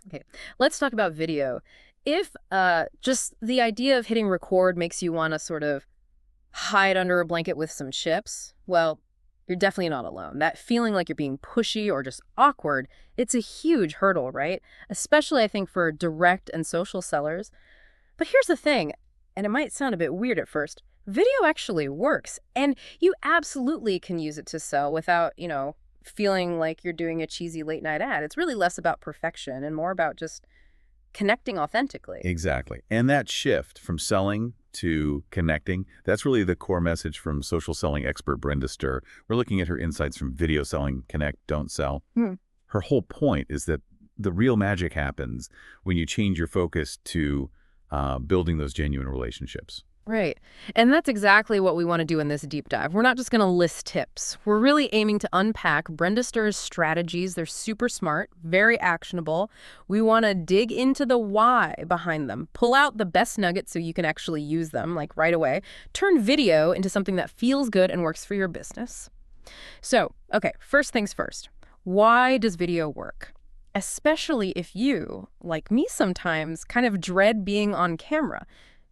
Okay, let's talk about video. If just the idea of hitting record makes you want to sort of hide under a blanket with some chips, well, you're definitely not alone. That feeling like you're being pushy or just awkward, it's a huge hurdle, right? Especially, I think, for direct and social sellers. But here's the thing, and it might sound a bit weird at first. Video actually works, and you absolutely can use it to sell without, feeling like you're doing a cheesy late night ad. It's really less about perfection and more about just connecting authentically. Exactly. And that shift from selling to connecting, that's really the core message from social selling expert Brenda Ster. We're looking at her insights from video selling, connect, don't sell. Hmm. Her whole point is that the real magic happens when you change your focus to building those genuine relationships. Right. And that's exactly what we want to do in this deep dive. We're not just going to list tips. We're really aiming to unpack Brenda Ster's strategies. They're super smart, very actionable. We want to dig into the why behind them, pull out the best nuggets so you can actually use them, like right away, turn video into something that feels good and works for your business. So, okay, first things first. Why does video work? Especially if you, like me sometimes, kind of dread being on camera.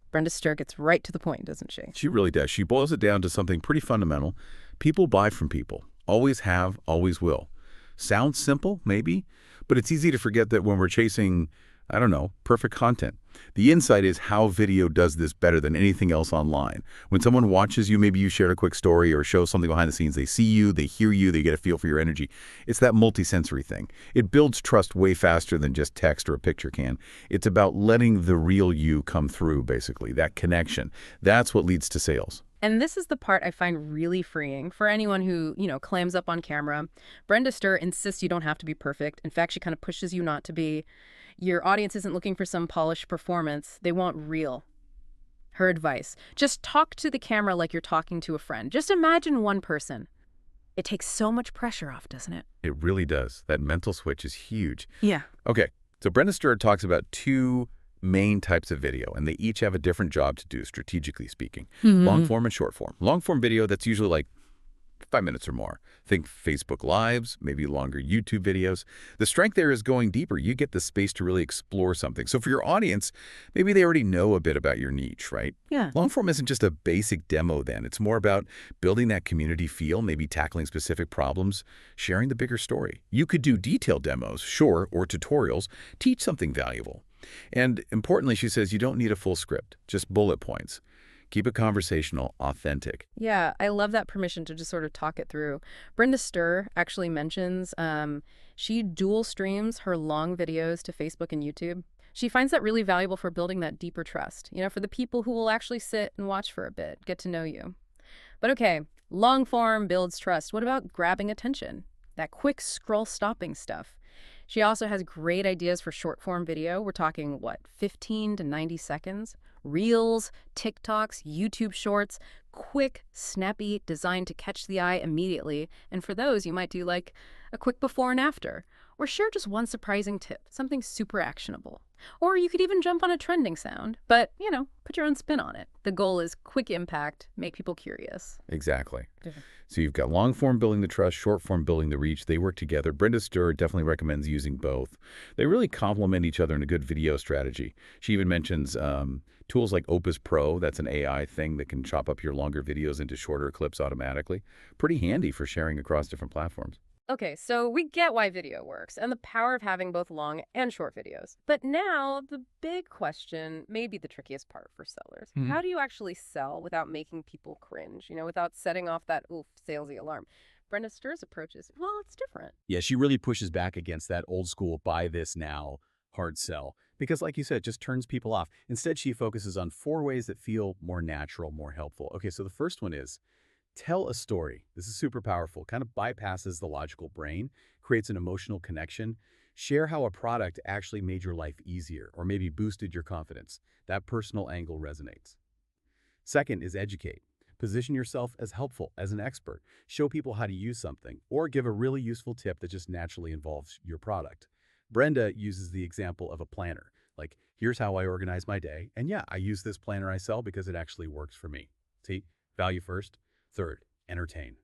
Brenda Ster gets right to the point, doesn't she? She really does. She boils it down to something pretty fundamental. People buy from people. Always have, always will. Sounds simple, maybe, but it's easy to forget that when we're chasing, I don't know, perfect content. The insight is how video does this better than anything else online. When someone watches you, maybe you shared a quick story or show something behind the scenes, they see you, they hear you, they get a feel for your energy. It's that multisensory thing. It builds trust way faster than just text or a picture can. It's about letting the real you come through, basically, that connection. That's what leads to sales. And this is the part I find really freeing for anyone who, clams up on camera. Brenda Ster insists you don't have to be perfect. In fact, she kind of pushes you not to be. Your audience isn't looking for some polished performance. They want real. Her advice: just talk to the camera like you're talking to a friend. Just imagine one person. It takes so much pressure off, doesn't it? It really does. That mental switch is huge. Yeah. Okay, so Brenda Stewart talks about two main types of video, and they each have a different job to do, strategically speaking. Long form and short form. Long form video, that's usually like 5 minutes or more. Think Facebook Lives, maybe longer YouTube videos. The strength there is going deeper. You get the space to really explore something. So for your audience, maybe they already know a bit about your niche, right? Yeah. Long form isn't just a basic demo then. It's more about building that community feel, maybe tackling specific problems, sharing the bigger story. You could do detailed demos, sure, or tutorials, teach something valuable. And importantly, she says you don't need a full script, just bullet points. Keep it conversational, authentic. Yeah, I love that permission to just sort of talk it through. Brenda Ster actually mentions she dual streams her long videos to Facebook and YouTube. She finds that really valuable for building that deeper trust, for the people who will actually sit and watch for a bit, get to know you. But okay, long form builds trust. What about grabbing attention? That quick scroll stopping stuff. She also has great ideas for short form video. We're talking, 15 to 90 seconds? Reels, TikToks, YouTube Shorts, quick, snappy, designed to catch the eye immediately. And for those, you might do like a quick before and after, or share just one surprising tip, something super actionable. Or you could even jump on a trending sound, but, put your own spin on it. The goal is quick impact, make people curious. Exactly. Yeah. So you've got long form building the trust, short form building the reach. They work together. Brenda Ster definitely recommends using both. They really complement each other in a good video strategy. She even mentions tools like Opus Pro. That's an AI thing that can chop up your longer videos into shorter clips automatically. Pretty handy for sharing across different platforms. Okay, so we get why video works and the power of having both long and short videos. But now the big question, maybe the trickiest part for sellers. How do you actually sell without making people cringe, without setting off that oof, salesy alarm? Brenda Ster's approach is, well, it's different. Yeah, she really pushes back against that old school buy this now hard sell because like you said, it just turns people off. Instead, she focuses on 4 ways that feel more natural, more helpful. Okay, so the first one is tell a story. This is super powerful, kind of bypasses the logical brain, creates an emotional connection. Share how a product actually made your life easier or maybe boosted your confidence. That personal angle resonates. Second is educate. Position yourself as helpful, as an expert. Show people how to use something or give a really useful tip that just naturally involves your product. Brenda uses the example of a planner. Like, here's how I organize my day. And yeah, I use this planner I sell because it actually works for me. See, value first. Third, entertain.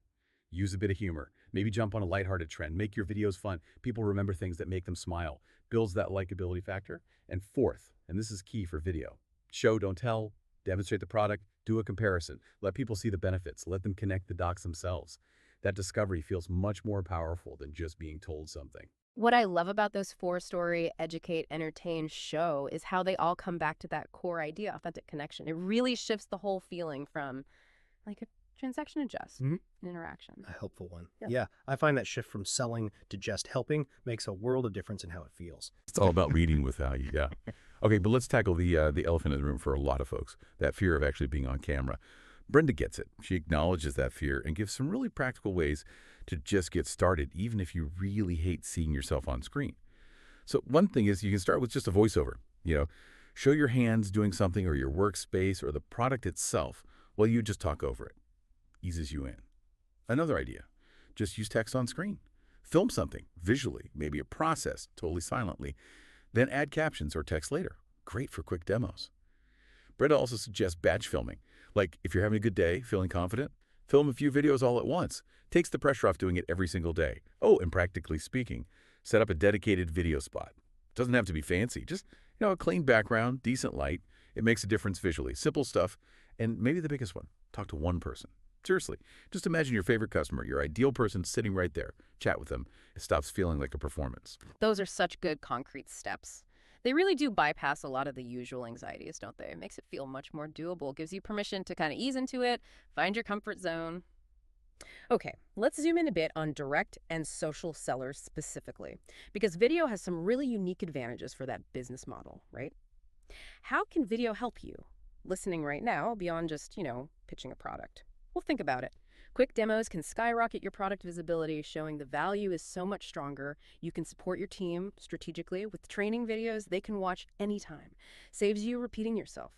Use a bit of humor. Maybe jump on a lighthearted trend. Make your videos fun. People remember things that make them smile. builds that likability factor. And fourth, and this is key for video, show, don't tell, demonstrate the product, do a comparison. Let people see the benefits. Let them connect the dots themselves. That discovery feels much more powerful than just being told something. What I love about those four-story educate, entertain, show is how they all come back to that core idea, authentic connection. It really shifts the whole feeling from like a transaction to just an interaction. A helpful one. Yeah. Yeah, I find that shift from selling to just helping makes a world of difference in how it feels. It's all about leading with value, yeah. Okay, but let's tackle the elephant in the room for a lot of folks, that fear of actually being on camera. Brenda gets it. She acknowledges that fear and gives some really practical ways to just get started, even if you really hate seeing yourself on screen. So one thing is you can start with just a voiceover. Show your hands doing something or your workspace or the product itself while you just talk over it. Eases you in. Another idea, just use text on screen. Film something visually, maybe a process, totally silently. Then add captions or text later. Great for quick demos. Brenda also suggests batch filming. Like if you're having a good day, feeling confident, film a few videos all at once. Takes the pressure off doing it every single day. Oh, and practically speaking, set up a dedicated video spot. Doesn't have to be fancy. Just, a clean background, decent light. It makes a difference visually. Simple stuff. And maybe the biggest one, talk to one person. Seriously, just imagine your favorite customer, your ideal person sitting right there. Chat with them. It stops feeling like a performance. Those are such good concrete steps. They really do bypass a lot of the usual anxieties, don't they? It makes it feel much more doable, gives you permission to kind of ease into it, find your comfort zone. Okay, let's zoom in a bit on direct and social sellers specifically, because video has some really unique advantages for that business model, right? How can video help you listening right now beyond just, pitching a product? Well, think about it. Quick demos can skyrocket your product visibility, showing the value is so much stronger. You can support your team strategically with training videos they can watch anytime. Saves you repeating yourself.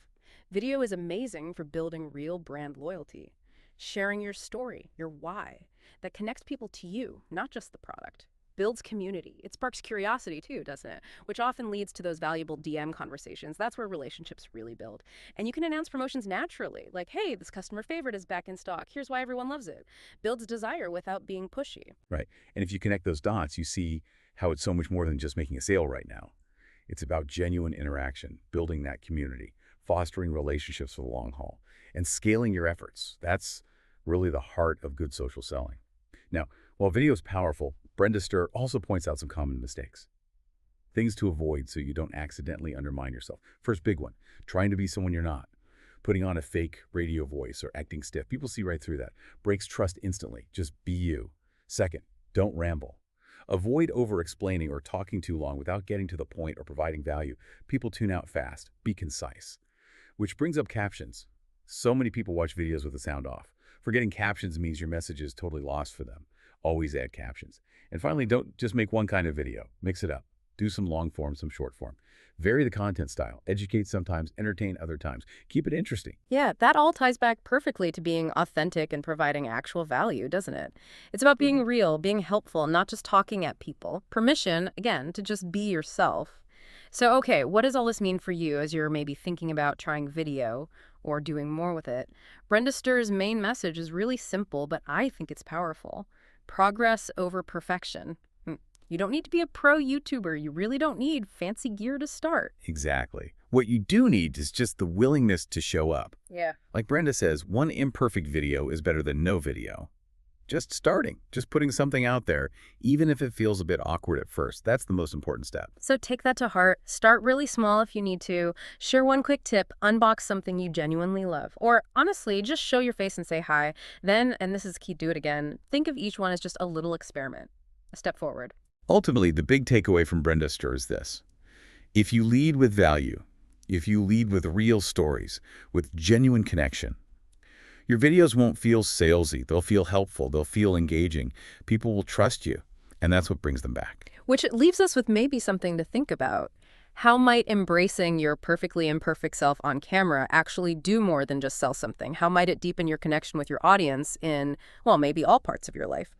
Video is amazing for building real brand loyalty. Sharing your story, your why, that connects people to you, not just the product. Builds community. It sparks curiosity too, doesn't it? Which often leads to those valuable DM conversations. That's where relationships really build. And you can announce promotions naturally, like, hey, this customer favorite is back in stock. Here's why everyone loves it. Builds desire without being pushy. Right. And if you connect those dots, you see how it's so much more than just making a sale right now. It's about genuine interaction, building that community, fostering relationships for the long haul, and scaling your efforts. That's really the heart of good social selling. Now, while video is powerful, Brenda Ster also points out some common mistakes. Things to avoid so you don't accidentally undermine yourself. First big one, trying to be someone you're not. Putting on a fake radio voice or acting stiff. People see right through that. Breaks trust instantly. Just be you. Second, don't ramble. Avoid over-explaining or talking too long without getting to the point or providing value. People tune out fast. Be concise. Which brings up captions. So many people watch videos with the sound off. Forgetting captions means your message is totally lost for them. Always add captions. And finally, don't just make one kind of video. Mix it up. Do some long form, some short form. Vary the content style. Educate sometimes, entertain other times. Keep it interesting. Yeah, that all ties back perfectly to being authentic and providing actual value, doesn't it? It's about being real, being helpful, not just talking at people. Permission, again, to just be yourself. So, okay, what does all this mean for you as you're maybe thinking about trying video or doing more with it? Brenda Ster's main message is really simple, but I think it's powerful. Progress over perfection. You don't need to be a pro YouTuber. You really don't need fancy gear to start. Exactly. What you do need is just the willingness to show up. Yeah. Like Brenda says, one imperfect video is better than no video. Just starting, just putting something out there, even if it feels a bit awkward at first. That's the most important step. So take that to heart. Start really small if you need to. Share one quick tip. Unbox something you genuinely love. Or honestly, just show your face and say hi. Then, and this is key, do it again, think of each one as just a little experiment. A step forward. Ultimately, the big takeaway from Brenda Ster is this. If you lead with value, if you lead with real stories, with genuine connection, your videos won't feel salesy. They'll feel helpful. They'll feel engaging. People will trust you, and that's what brings them back. Which leaves us with maybe something to think about. How might embracing your perfectly imperfect self on camera actually do more than just sell something? How might it deepen your connection with your audience in, well, maybe all parts of your life?